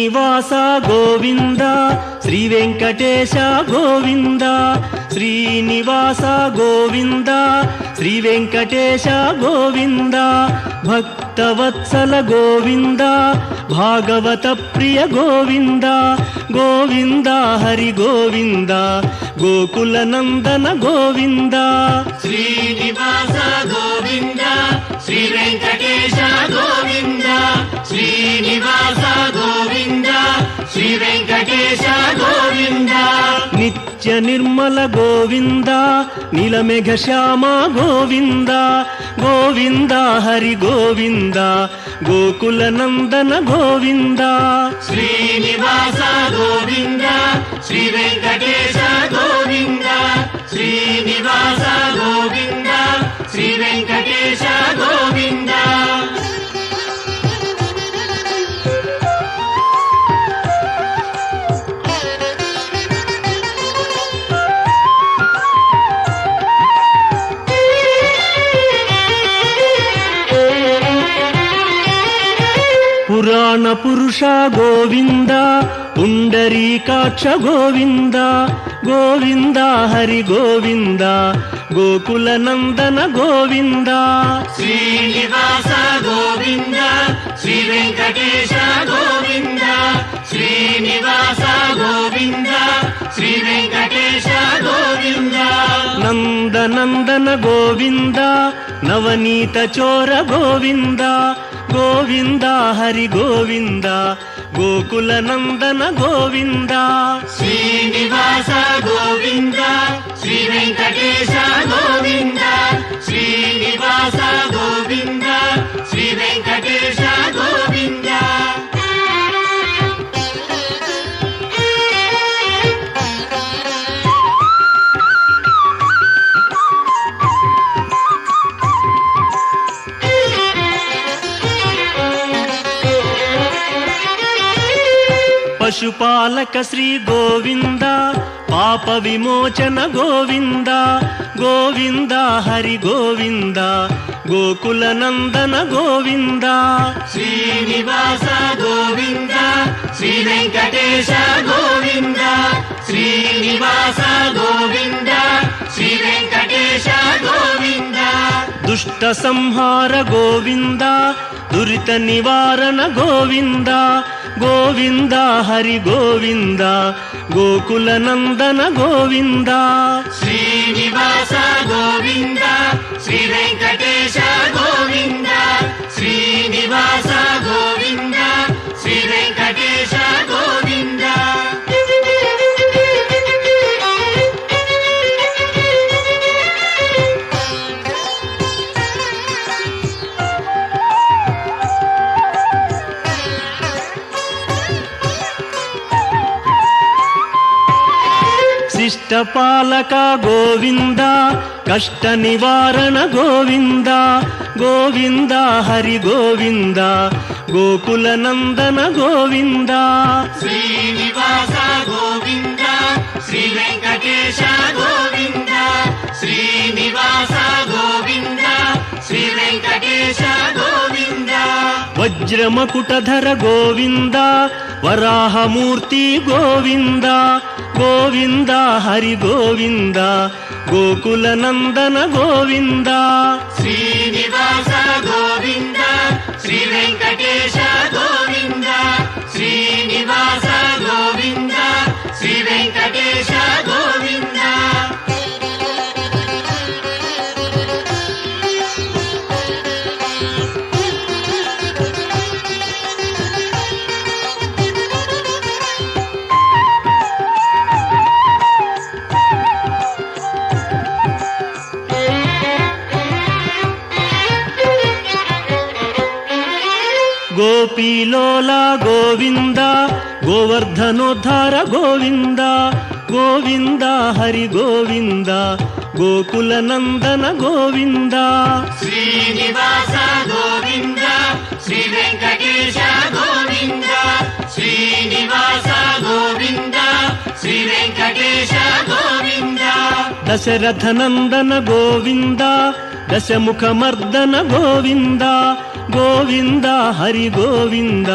శ్రీనివాస గోవింద శ్రీ వెంకటేశ గోవింద శ్రీనివాస గోవింద శ్రీ వెంకటేశ గోవింద భక్తవత్సల గోవింద భాగవత ప్రియ గోవింద గోవింద హరి గోవింద గోకుల నందన గోవింద శ్రీనివాస గోవింద శ్రీ వెంకటేశ గోవింద శ్రీనివాస గోవింద శ్రీ వెంకటేశ గోవింద నిత్య నిర్మల గోవింద నీలమేఘ శ్యామ గోవింద గోవింద హరి గోవింద గోకుల నందన గోవింద శ్రీనివాస గోవింద శ్రీ వెంకటేశ గోవింద శ్రీనివాస గోవింద శ్రీ వెంకటేశ గోవింద పురాణ పురుష గోవింద పుండరీకాక్ష గోవింద గోవింద హరి గోవింద గోకుల నందన గోవింద శ్రీనివాస గోవింద శ్రీ వెంకటేశ గోవింద శ్రీనివాస గోవింద శ్రీ వెంకటేశ గోవింద నందనందన గోవింద నవనీత చోర గోవింద గోవింద హరి గోవింద గోకుల నందన గోవింద శ్రీనివాస గోవింద శ్రీ వెంకటేశ గోవింద శ్రీనివాస గోవింద శ్రీ వెంకటేశ గోవింద పశుపాలక శ్రీ గోవింద పాప విమోచన గోవింద గోవింద హరి గోవింద గోకుల నందన గోవింద శ్రీనివాస గోవింద శ్రీ వెంకటేశ గోవింద శ్రీనివాస గోవింద శ్రీ వెంకటేశ గోవింద దుష్ట సంహార గోవింద దురిత నివారణ గోవింద గోవింద హరి గోవింద గోకుల నందన గోవింద శ్రీనివాస గోవింద శ్రీ వెంకటేశ గోవింద శ్రీనివాస గోవింద శ్రీ వెంకటేశ గోవింద శిష్టపాలక గోవింద కష్ట నివారణ గోవింద గోవింద హరి గోవింద గోకుల నందన గోవింద శ్రీనివాస గోవింద శ్రీ వెంకటేశ గోవింద శ్రీనివాస గోవింద శ్రీ వెంకటేశ గోవింద వజ్రమకుటధర గోవింద వరాహమూర్తి గోవింద గోవింద హరి గోవింద గోకుల నందన గోవింద శ్రీనివాస గోవింద శ్రీ వెంకటేశ గోవింద శ్రీనివాస గోవింద శ్రీ వెంకటేశ గోవింద గోపీలోల గోవింద గోవర్ధనోద్ధార గోవింద గోవింద హరి గోవింద గోకుల నందన గోవింద శ్రీనివాస గోవింద శ్రీ వెంకటేశ గోవింద శ్రీనివాస గోవింద శ్రీ వెంకటేశ గోవింద దశరథ నందన గోవింద దశముఖమర్దన గోవింద గోవింద హరి గోవింద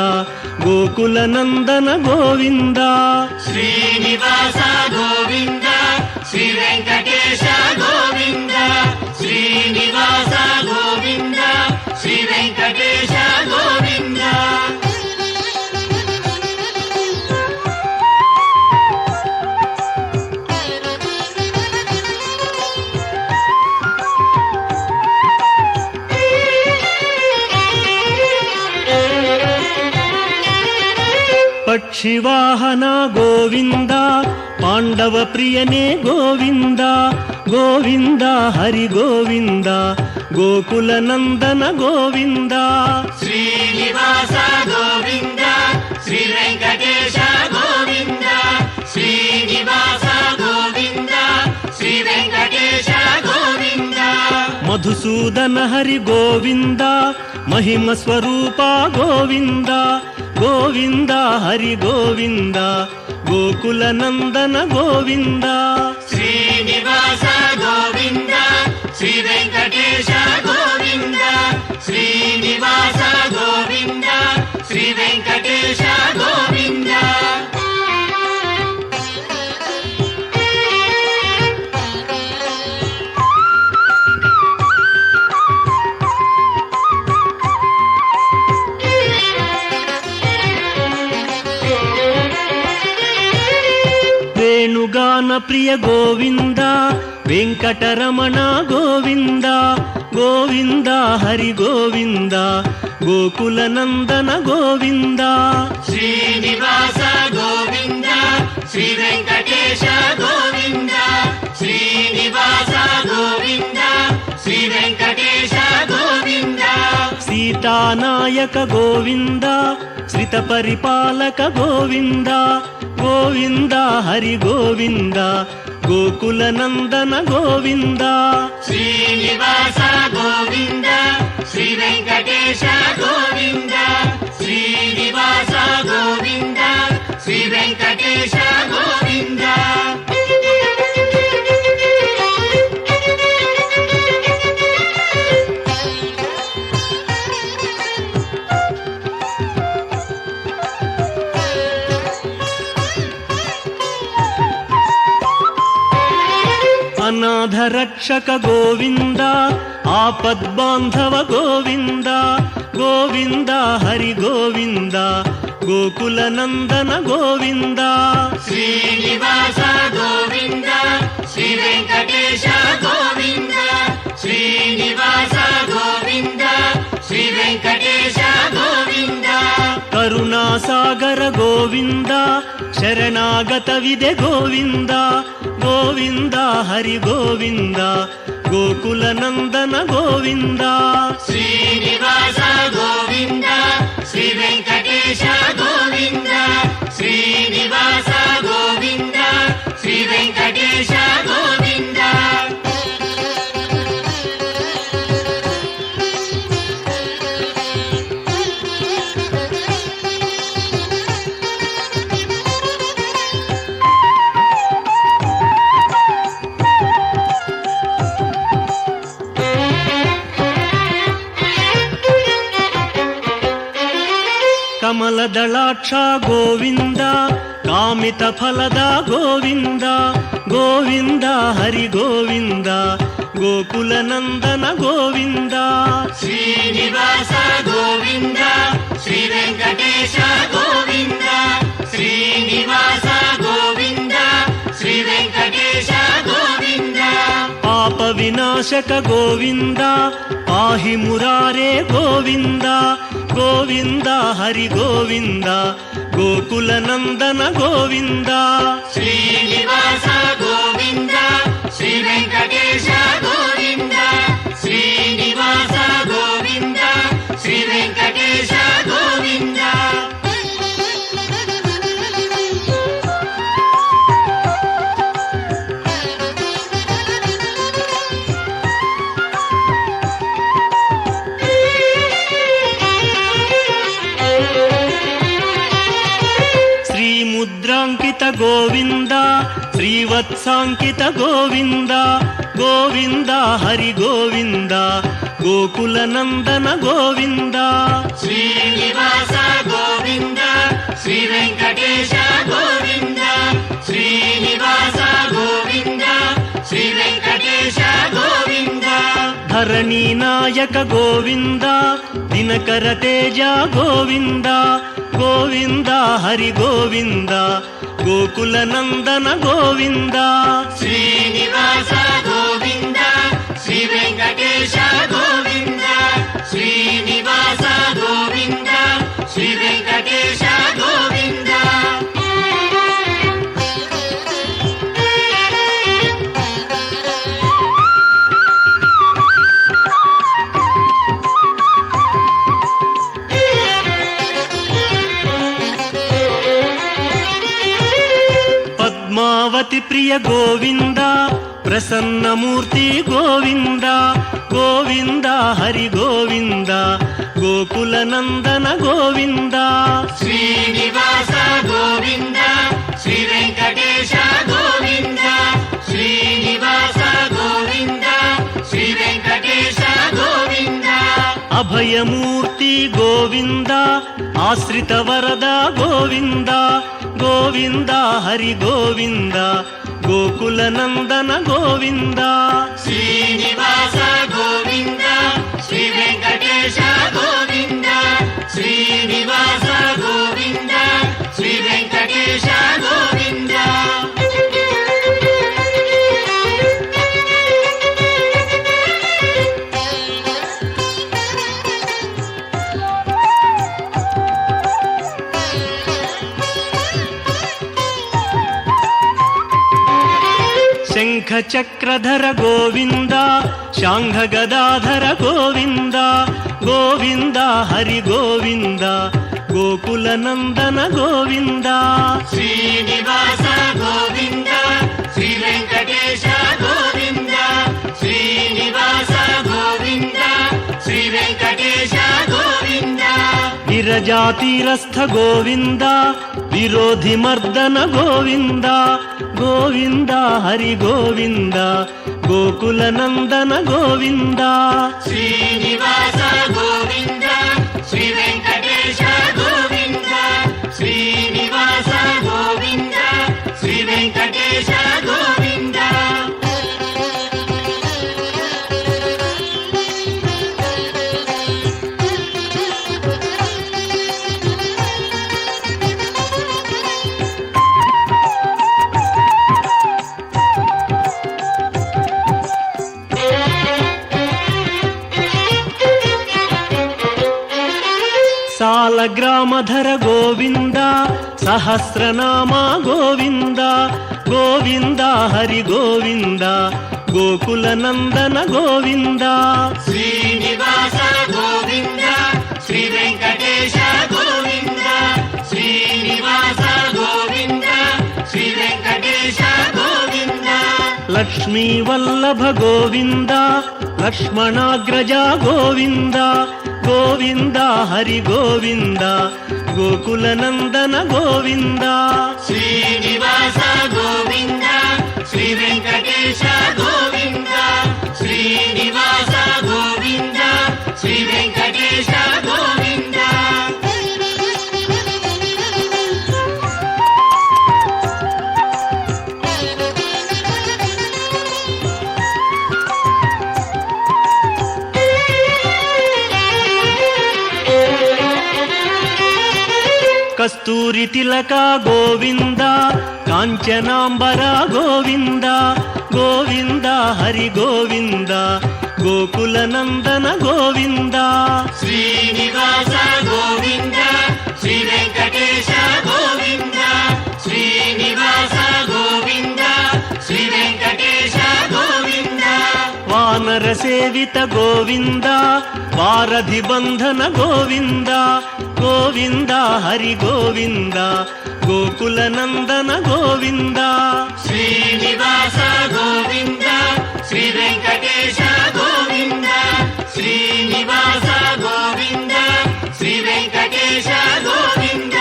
గోకుల నందన గోవింద శ్రీనివాస గోవింద శ్రీ వెంకటేశ గోవింద శ్రీనివాస గోవింద శ్రీ వెంకటేశ గోవింద పక్షివాహన గోవింద పాండవ ప్రియనే గోవింద గోవింద హరి గోవింద గోకుల నందన గోవింద శ్రీనివాస గోవింద శ్రీ వెంకటేశ గోవింద శ్రీనివాస గోవింద శ్రీ వెంకటేశ గోవింద మధుసూదన హరి గోవింద మహిమ స్వరూప గోవింద గోవింద హరి గోవింద గోకుల నందన గోవింద శ్రీనివాస గోవింద శ్రీ వెంకటేశ గోవింద శ్రీనివాస గోవింద శ్రీ వెంకటేశ గోవింద వేణుగాన ప్రియ గోవింద వెంకటరమణ గోవింద గోవింద హరి గోవింద గోకుల నందన గోవింద శ్రీనివాస గోవింద శ్రీ వెంకటేశ గోవింద శ్రీనివాస గోవింద శ్రీ వెంకటేశ గోవింద సీతానాయక గోవింద శ్రిత పరిపాలక గోవింద గోవింద హరి గోవింద గోకుల నందన గోవింద శ్రీనివాస గోవింద శ్రీ వెంకటేశ గోవింద శ్రీనివాస గోవింద శ్రీ వెంకటేశ గోవింద అనాథ రక్షక గోవింద ఆపద్బాంధవ గోవింద గోవింద హరి గోవింద గోకుల నందన గోవింద శ్రీనివాస గోవింద శ్రీ వెంకటేశ గోవింద శ్రీనివాస గోవింద శ్రీ వెంకటేశ గోవింద కరుణాసాగర గోవింద శరణాగత విదే గోవింద గోవింద హరి గోవింద గోకుల నందన గోవింద శ్రీనివాస గోవింద శ్రీ వెంకటేశ గోవింద శ్రీనివాస గోవింద శ్రీ వెంకటేశ గోవింద ಕಮಲದಳಾಕ್ಷ ಗೋವಿಂದ ಕಾಮಿತ ಫಲದ ಗೋವಿಂದ ಗೋವಿಂದ ಹರಿ ಗೋವಿಂದ ಗೋಕುಲ ನಂದನ ಗೋವಿಂದ ಶ್ರೀನಿವಾಸ ಗೋವಿಂದ ಶ್ರೀ ವೆಂಕಟೇಶ ಗೋವಿಂದ ಶ್ರೀನಿವಾಸ ಗೋವಿಂದ ಶ್ರೀ ವೆಂಕಟೇಶ ಗೋವಿಂದ ಪಾಪ ವಿನಾಶಕ ಗೋವಿಂದ ಪಾಹಿ ಮುರಾರೇ ಗೋವಿಂದ ಗೋವಿಂದ ಹರಿ ಗೋವಿಂದ ಗೋಕುಲ ನಂದನ ಗೋವಿಂದ ಶ್ರೀನಿವಾಸ ಗೋವಿಂದ ಶ್ರೀ ವೆಂಕಟೇಶ ಗೋವಿಂದ ಶ್ರೀನಿವಾಸ ಗೋವಿಂದ ಶ್ರೀ ವೆಂಕಟೇಶ ಗೋವಿಂದ ముద్రాంకిత గోవింద శ్రీ ಶ್ರೀವತ್ಸಾಂಕಿತ ಗೋವಿಂದ ಗೋವಿಂದ ಹರಿ ಗೋವಿಂದ ಗೋಕುಲ ನಂದನ ಗೋವಿಂದ ಶ್ರೀನಿವಾಸ ಗೋವಿಂದ ಶ್ರೀ ವೆಂಕಟೇಶ ಗೋವಿಂದ ಶ್ರೀನಿವಾಸ ಗೋವಿಂದ ಶ್ರೀ ವೆಂಕಟೇಶ ಗೋವಿಂದ ಧರಣಿ ನಾಯಕ ಗೋವಿಂದ ದಿನಕರ ತೇಜ ಗೋವಿಂದ ಗೋವಿಂದ ಹರಿ ಗೋವಿಂದ ಗೋಕುಲ ನಂದನ ಗೋವಿಂದ ಶ್ರೀನಿವಾಸ ಗೋವಿಂದ ಶ್ರೀ ವೆಂಕಟೇಶ ಗೋವಿಂದ ಶ್ರೀನಿವಾಸ ಗೋವಿಂದ ಶ್ರೀ ವೆಂಕಟೇಶ ಗೋವಿಂದ ಪದ್ಮಾವತಿ ಪ್ರಿಯ ಗೋವಿಂದ ಪ್ರಸನ್ನ ಮೂರ್ತಿ ಗೋವಿಂದ ಗೋವಿಂದ ಹರಿ ಗೋವಿಂದ ಗೋಕುಲ ನಂದನ ಗೋವಿಂದ ಶ್ರೀನಿವಾಸ ಗೋವಿಂದ ಶ್ರೀ ವೆಂಕಟೇಶ ಗೋವಿಂದ ಶ್ರೀನಿವಾಸ ಗೋವಿಂದ ಶ್ರೀ ವೆಂಕಟೇಶ ಗೋವಿಂದ ಅಭಯಮೂರ್ತಿ ಗೋವಿಂದ ಆಶ್ರಿತ ವರದ ಗೋವಿಂದ ಗೋವಿಂದ ಹರಿ ಗೋವಿಂದ ಗೋಕುಲ ನಂದನ ಗೋವಿಂದ ಶ್ರೀನಿವಾಸ ಗೋವಿಂದ ಶ್ರೀ ವೆಂಕಟೇಶ ಗೋವಿಂದ ಶ್ರೀನಿವಾಸ ಗೋವಿಂದ ಶ್ರೀ ವೆಂಕಟೇಶ ಗೋವಿಂದ ಶಂಖ ಚಕ್ರಧರ ಗೋವಿಂದ ಶಾಂಘ ಗದಾಧರ ಗೋವಿಂದ ಗೋವಿಂದ ಹರಿ ಗೋವಿಂದ ಗೋಕುಲ ನಂದನ ಗೋವಿಂದ ಶ್ರೀನಿವಾಸ ಗೋವಿಂದ ಶ್ರೀ ವೆಂಕಟೇಶ ಗೋವಿಂದ ಶ್ರೀನಿವಾಸ ಗೋವಿಂದ ಶ್ರೀ ವೆಂಕಟೇಶ ಗೋವಿಂದ ವಿರಜಾತೀರಸ್ಥ ಗೋವಿಂದ ವಿರೋಧಿ ಮರ್ದನ ಗೋವಿಂದ ಗೋವಿಂದ ಹರಿ ಗೋವಿಂದ ಗೋಕುಲ ನಂದನ ಗೋವಿಂದ ಶ್ರೀನಿವಾಸ ಗೋವಿಂದ ಶ್ರೀ ವೆಂಕಟೇಶ ಗೋವಿಂದ ಶ್ರೀನಿವಾಸ ಗೋವಿಂದ ಶ್ರೀ ವೆಂಕಟೇಶ ಗೋವಿಂದ ಸಾಲಗ್ರಾಮಧರ ಗೋವಿಂದ ಸಹಸ್ರನಾಮ ಗೋವಿಂದ ಗೋವಿಂದ ಹರಿ ಗೋವಿಂದ ಗೋಕುಲ ನಂದನ ಗೋವಿಂದ ಶ್ರೀನಿವಾಸ ಗೋವಿಂದ ಶ್ರೀ ವೆಂಕಟೇಶ ಗೋವಿಂದ ಶ್ರೀನಿವಾಸ ಗೋವಿಂದ ಶ್ರೀ ವೆಂಕಟೇಶ ಗೋವಿಂದ ಲಕ್ಷ್ಮೀ ವಲ್ಲಭ ಗೋವಿಂದ ಲಕ್ಷ್ಮಣಾಗ್ರಜ ಗೋವಿಂದ ಗೋವಿಂದ ಹರಿ ಗೋವಿಂದ ಗೋಕುಲ ನಂದನ ಗೋವಿಂದ ಶ್ರೀನಿವಾಸ ಗೋವಿಂದ ಶ್ರೀ ವೆಂಕಟೇಶ ಗೋವಿಂದ ಶ್ರೀನಿವಾಸ ಗೋವಿಂದ ಶ್ರೀ ವೆಂಕಟೇಶ ಗೋವಿಂದ ಕಸ್ತೂರಿ ತಿಲಕ ಗೋವಿಂದ ಕಾಂಚನಾಂಬರ ಗೋವಿಂದ ಗೋವಿಂದ ಹರಿ ಗೋವಿಂದ ಗೋಕುಲ ನಂದನ ಗೋವಿಂದ ಶ್ರೀನಿವಾಸ ಗೋವಿಂದ ಶ್ರೀ ವೆಂಕಟೇಶ ಗೋವಿಂದ ಶ್ರೀನಿವಾಸ ಗೋವಿಂದ ಶ್ರೀ ವೆಂಕಟೇಶ ಗೋವಿಂದ ವಾನರ ಸೇವಿತ ಗೋವಿಂದ ವಾರಧಿ ಬಂಧನ ಗೋವಿಂದ ಗೋವಿಂದ ಹರಿ ಗೋವಿಂದ ಗೋಕುಲ ನಂದನ ಗೋವಿಂದ ಶ್ರೀನಿವಾಸ ಗೋವಿಂದ ಶ್ರೀ ವೆಂಕಟೇಶ ಗೋವಿಂದ ಶ್ರೀನಿವಾಸ ಗೋವಿಂದ ಶ್ರೀ ವೆಂಕಟೇಶ ಗೋವಿಂದ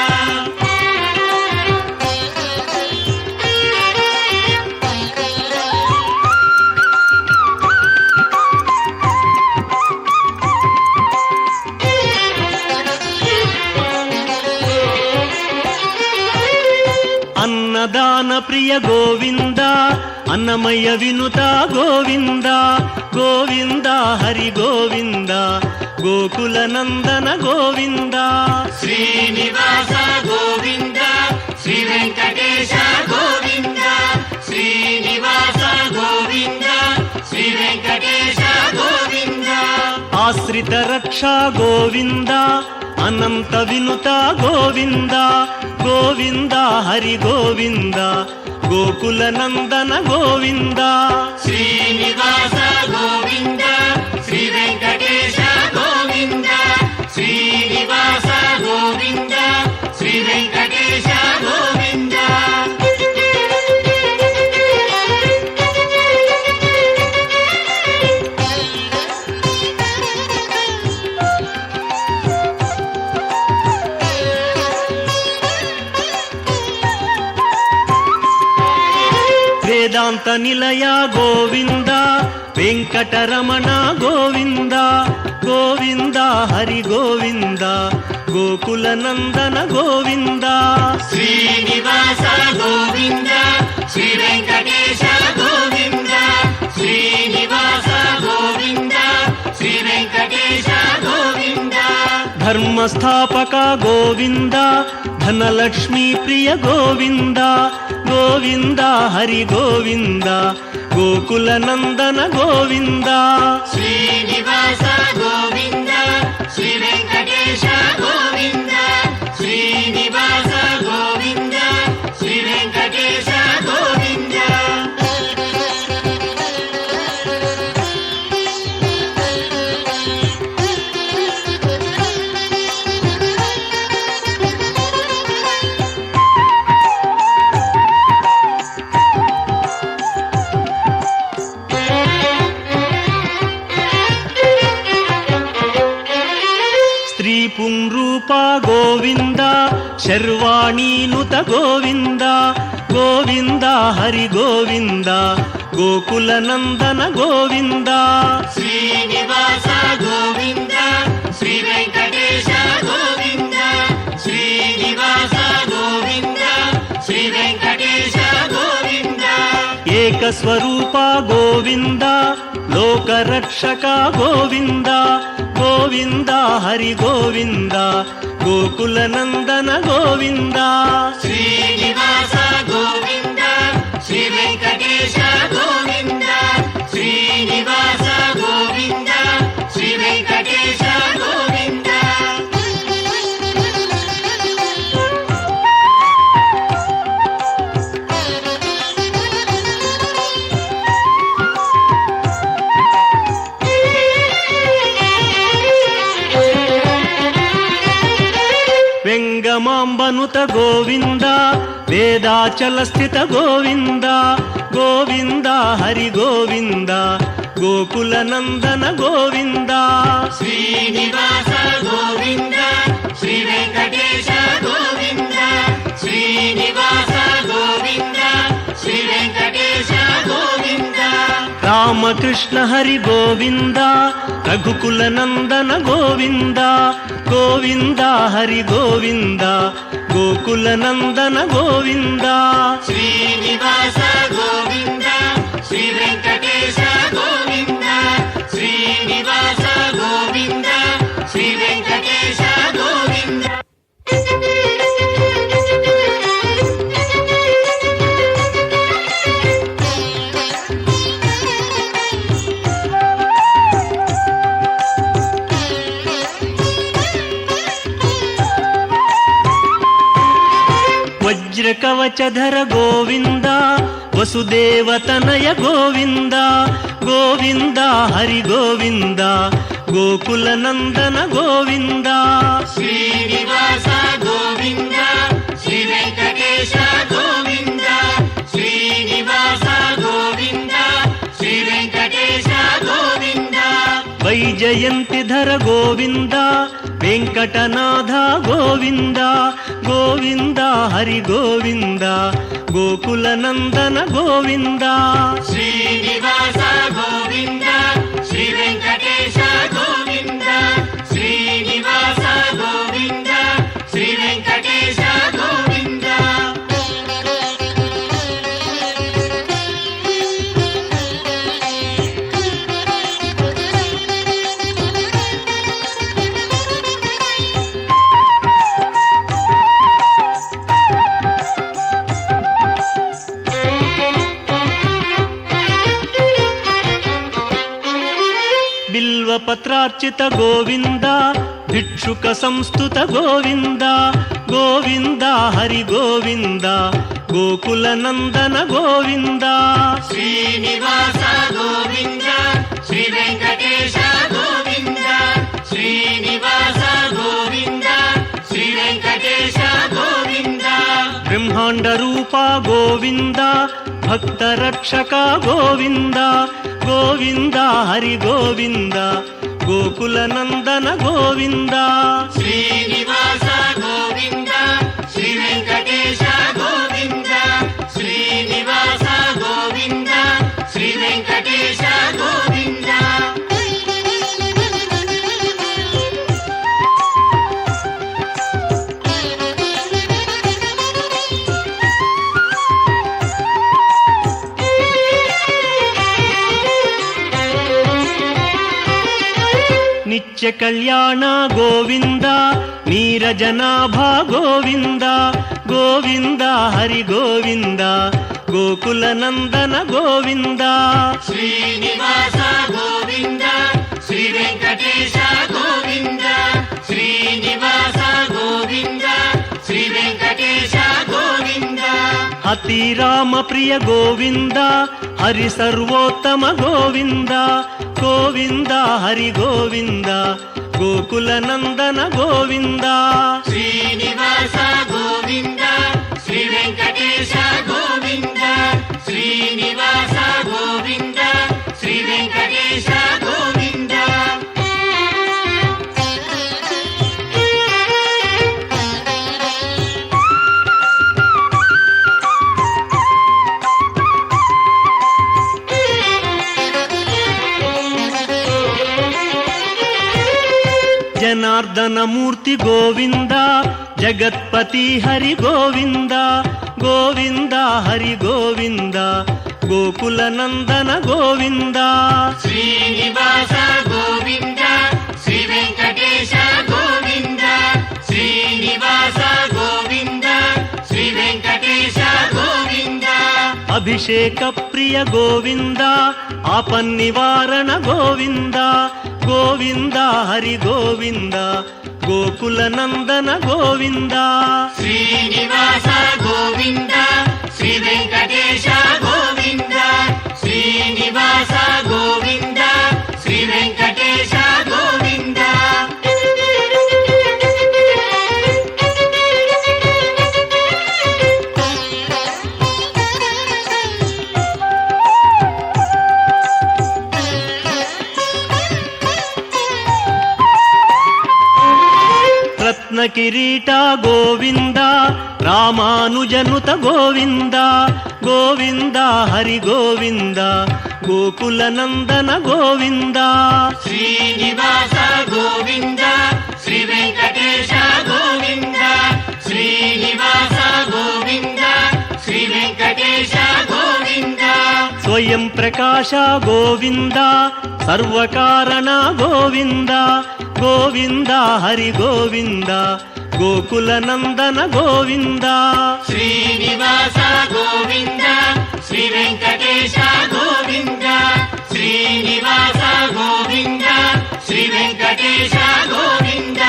ప్రియ గోవింద అన్నమయ్య వినుత గోవింద గోవింద హరి గోవింద గోకుల నందన గోవింద శ్రీనివాస గోవింద శ్రీ వెంకటేశ గోవింద శ్రీనివాస గోవింద శ్రీ వెంకటేశ గోవింద ఆశ్రిత రక్ష గోవింద అనంత వినుత గోవింద గోవింద హరి గోవింద గోకుల నందన గోవింద శ్రీనివాస గోవింద శ్రీ వెంకటేశ గోవింద శ్రీనివాస గోవింద శ్రీ వెంకటేశ గోవింద వేదాంత నిలయ గోవింద వెంకటరమణ గోవింద గోవింద హరి గోవింద గోకుల నందన గోవింద శ్రీనివాస గోవింద శ్రీ వెంకటేశ గోవింద శ్రీనివాస గోవింద శ్రీ వెంకటేశ గోవింద ధర్మస్థాపక గోవింద ధనలక్ష్మీ ప్రియ గోవింద గోవింద హరి గోవింద గోకుల నందన గోవింద శ్రీనివాస గోవింద శ్రీ వెంకటేశ గోవింద శ్రీనివాస గోవింద శ్రీ వెంకటేశ గోవింద స్త్రీ పుంరూప గోవింద శర్వాణీనుత గోవింద గోవింద హరి గోవింద గోకుల నందన గోవింద శ్రీనివాస గోవింద శ్రీ వెంకటేశ గోవింద శ్రీనివాస గోవింద శ్రీ వెంకటేశ గోవింద ఏకస్వరూప గోవింద లోకరక్షక గోవింద గోవింద హరి గోవింద గోకుల నందన గోవింద శ్రీనివాస గోవింద శ్రీ వెంకటేశ గోవింద శ్రీనివాస గోవింద శ్రీ వెంకటేశ గోవింద వెంగమాంబనుత గోవింద వేదాచల స్థిత గోవింద గోవింద హరి గోవింద గోకుల నందన గోవింద శ్రీనివాస గోవింద శ్రీ వెంకటేశ గోవింద శ్రీనివాస గోవింద శ్రీ వెంకటేశ గోవింద రామకృష్ణ హరి గోవింద రఘుకుల నందన గోవింద గోవింద హరి గోవింద గోకుల నందన గోవింద శ్రీనివాస గోవింద శ్రీ వెంకటేశ గోవింద శ్రీనివాస గోవింద శ్రీ వెంకటేశ గోవింద వజ్రకవచధర గోవింద వసుదేవతనయ గోవింద గోవింద హరి గోవింద గోకుల నందన గోవింద శ్రీనివాస గోవింద శ్రీ వెంకటేశ గోవింద శ్రీనివాస గోవింద శ్రీ వెంకటేశ గోవింద వైజయంతిధర గోవింద వెంకటనాథ గోవింద గోవింద హరి గోవింద గోకుల నందన గోవింద శ్రీనివాస గోవింద శ్రీ వెంకటేశ గోవింద శ్రీనివాస గోవింద శ్రీ వెంకటేశ గోవింద ಬಿಲ್ವಪತ್ರಾರ್ಚಿತ ಗೋವಿಂದ ಭಿಕ್ಷುಕ ಸಂಸ್ತುತ ಗೋವಿಂದ ಗೋವಿಂದ ಹರಿ ಗೋವಿಂದ ಗೋಕುಲ ನಂದನ ಗೋವಿಂದ ಶ್ರೀನಿವಾಸ ಗೋವಿಂದ ಶ್ರೀ ವೆಂಕಟೇಶ ಗೋವಿಂದ ಶ್ರೀನಿವಾಸ ಗೋವಿಂದ ಶ್ರೀ ವೆಂಕಟೇಶ ಗೋವಿಂದ ಬ್ರಹ್ಮಾಂಡ ರೂಪ ಗೋವಿಂದ ಭಕ್ತ ರಕ್ಷಕ ಗೋವಿಂದ ಗೋವಿಂದ ಹರಿ ಗೋವಿಂದ ಗೋಕುಲ ನಂದನ ಗೋವಿಂದ ಶ್ರೀನಿವಾಸ ಗೋವಿಂದ ಶ್ರೀ ವೆಂಕಟೇಶ ಗೋವಿಂದ ಶ್ರೀನಿವಾಸ ಗೋವಿಂದ ಶ್ರೀ ವೆಂಕಟೇಶ ಗೋವಿಂದ ನಿತ್ಯ ಕಲ್ಯಾಣ ಗೋವಿಂದ ನೀರಜನಾಭ ಗೋವಿಂದ ಗೋವಿಂದ ಹರಿ ಗೋವಿಂದ ಗೋಕುಲ ನಂದನ ಗೋವಿಂದ ಶ್ರೀನಿವಾಸ ಗೋವಿಂದ ಶ್ರೀ ವೆಂಕಟೇಶ ಗೋವಿಂದ ಶ್ರೀನಿವಾಸ ಗೋವಿಂದ ಶ್ರೀ ವೆಂಕಟೇಶ ಗೋವಿಂದ ಅತಿ ರಾಮ ಪ್ರಿಯ ಗೋವಿಂದ ಹರಿ ಸರ್ವೋತ್ತಮ ಗೋವಿಂದ ಗೋವಿಂದ ಹರಿ ಗೋವಿಂದ ಗೋಕುಲ ನಂದನ ಗೋವಿಂದ ಶ್ರೀನಿವಾಸ ಗೋವಿಂದ ಶ್ರೀ ವೆಂಕಟೇಶ ಗೋವಿಂದ ಶ್ರೀನಿವಾಸ ಗೋವಿಂದ ಶ್ರೀ ವೆಂಕಟೇಶ ಗೋವಿಂದ ಜನಾರ್ದನ ಮೂರ್ತಿ ಗೋವಿಂದ ಜಗತ್ಪತಿ ಹರಿ ಗೋವಿಂದ ಗೋವಿಂದ ಹರಿ ಗೋವಿಂದ ಗೋಕುಲ ನಂದನ ಗೋವಿಂದ ಶ್ರೀನಿವಾಸ ಗೋವಿಂದ ಶ್ರೀ ವೆಂಕಟೇಶ ಗೋವಿಂದ ಶ್ರೀನಿವಾಸ ಗೋವಿಂದ ಶ್ರೀ ವೆಂಕಟೇಶ ಗೋವಿಂದ ಅಭಿಷೇಕ ಪ್ರಿಯ ಗೋವಿಂದ ಆಪನ್ನಿವಾರಣ ಗೋವಿಂದ ಗೋವಿಂದ ಹರಿ ಗೋವಿಂದ ಗೋಕುಲ ನಂದನ ಗೋವಿಂದ ಶ್ರೀನಿವಾಸ ಗೋವಿಂದ ಶ್ರೀ ವೆಂಕಟೇಶ ಗೋವಿಂದ ಶ್ರೀನಿವಾಸ ಗೋವಿಂದ ಶ್ರೀ ವೆಂಕಟೇಶ ಗೋವಿಂದ ರತ್ನ ಕಿರೀಟ ಗೋವಿಂದ ರಾಮಾನುಜನುತ ಗೋವಿಂದ ಗೋವಿಂದ ಹರಿ ಗೋವಿಂದ ಗೋಕುಲ ನಂದನ ಗೋವಿಂದ ಶ್ರೀನಿವಾಸ ಗೋವಿಂದ ಶ್ರೀ ವೆಂಕಟೇಶ ಗೋವಿಂದ ಶ್ರೀನಿವಾಸ ಗೋವಿಂದ ಶ್ರೀ ವೆಂಕಟೇಶ ಗೋವಿಂದ ಸ್ವಯಂ ಪ್ರಕಾಶ ಗೋವಿಂದ ಸರ್ವಕಾರಣ ಗೋವಿಂದ ಗೋವಿಂದ ಹರಿ ಗೋವಿಂದ ಗೋಕುಲ ನಂದನ ಗೋವಿಂದ ಶ್ರೀನಿವಾಸ ಗೋವಿಂದ ಶ್ರೀ ವೆಂಕಟೇಶ ಗೋವಿಂದ ಶ್ರೀನಿವಾಸ ಗೋವಿಂದ ಶ್ರೀ ವೆಂಕಟೇಶ ಗೋವಿಂದ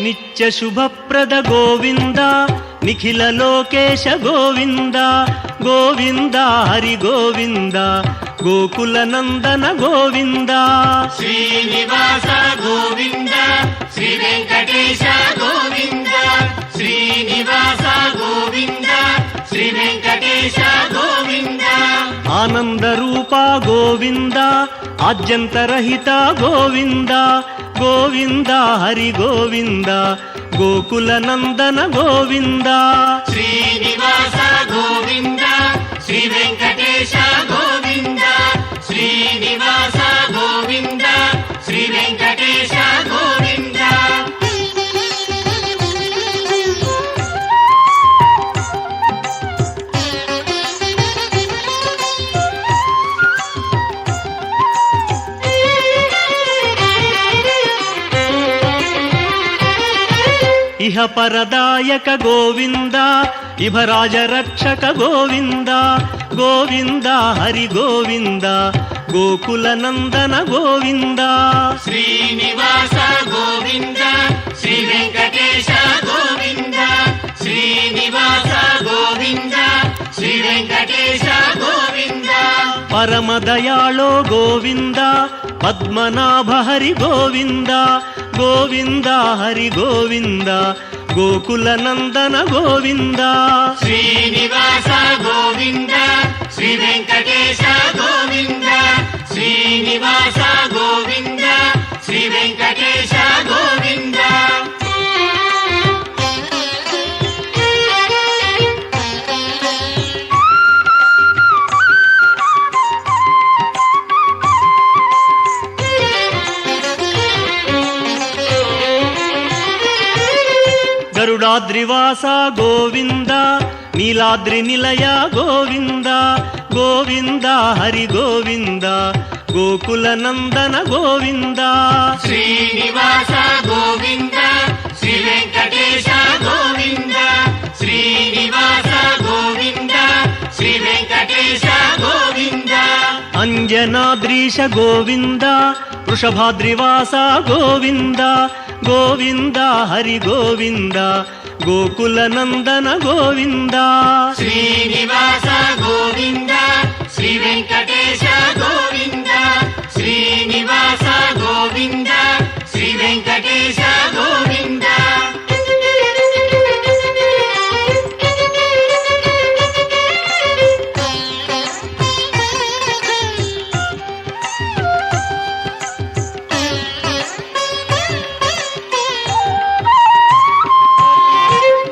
ನಿತ್ಯ ಶುಭಪ್ರದ ಗೋವಿಂದ ನಿಖಿಲ ಲೋಕೇಶ ಗೋವಿಂದ ಗೋವಿಂದ ಹರಿ ಗೋವಿಂದ ಗೋಕುಲ ನಂದನ ಗೋವಿಂದ ಶ್ರೀನಿವಾಸ ಗೋವಿಂದ ಶ್ರೀ ವೆಂಕಟೇಶ ಗೋವಿಂದ ಶ್ರೀನಿವಾಸ ಗೋವಿಂದ ಶ್ರೀ ವೆಂಕಟೇಶ ಗೋವಿಂದ ಆನಂದ ರೂಪ ಗೋವಿಂದ ಆದ್ಯಂತರಹಿತ ಗೋವಿಂದ ಗೋವಿಂದ ಹರಿ ಗೋವಿಂದ ಗೋಕುಲ ನಂದನ ಗೋವಿಂದ ಶ್ರೀನಿವಾಸ ಗೋವಿಂದ ಶ್ರೀ ವೆಂಕಟೇಶ ಗೋವಿಂದ ಶ್ರೀನಿವಾಸ ಗೋವಿಂದ ಶ್ರೀ ವೆಂಕಟೇಶ ಗೋವಿಂದ ఇహ పరదాయక గోవింద ఇభరాజ రక్షక గోవింద గోవింద హరి గోవింద గోకుల నందన గోవింద శ్రీనివాస గోవింద శ్రీ వెంకటేశ గోవింద శ్రీనివాస గోవింద శ్రీ వెంకటేశ గోవింద పరమదయాళో గోవింద పద్మనాభ హరి గోవింద గోవింద హరి గోవింద గోకుల నందన గోవింద శ్రీనివాస గోవింద శ్రీ వెంకటేశ గోవింద శ్రీనివాస గోవింద శ్రీ వెంకటేశ గోవింద గరుడాద్రివాస గోవింద నీలాద్రి నిలయ గోవింద గోవింద హరి గోవింద గోకుల నందన గోవింద శ్రీనివాస గోవింద శ్రీ వెంకటేశ గోవింద శ్రీనివాస గోవింద శ్రీ వెంకటేశ గోవింద అంజనాద్రీశ గోవింద వృషభాద్రివాస గోవింద గోవింద హరి గోవింద గోకుల నందన గోవింద శ్రీనివాస గోవింద శ్రీ వెంకటేశ గోవింద శ్రీనివాస గోవింద శ్రీ వెంకటేశ గోవింద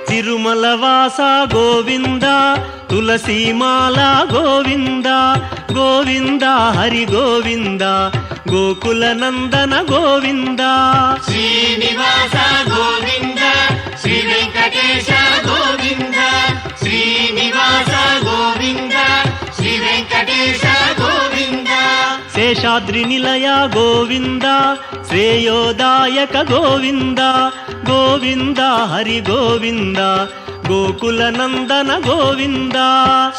తిరుమలవాస గోవింద తులసీమాల గోవింద గోవింద హరి గోవింద గోకుల నందన గోవింద శ్రీనివాస గోవింద శ్రీ వెంకటేశ గోవింద శ్రీనివాస గోవింద శ్రీ వెంకటేశ గోవింద శేషాద్రి నిలయ గోవింద శ్రేయోదాయక గోవింద గోవింద హరి గోవింద గోకుల నందన గోవింద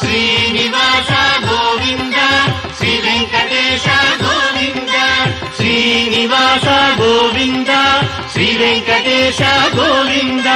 శ్రీనివాస గోవింద శ్రీ వెంకటేశ గోవింద శ్రీనివాస గోవింద శ్రీ వెంకటేశ గోవింద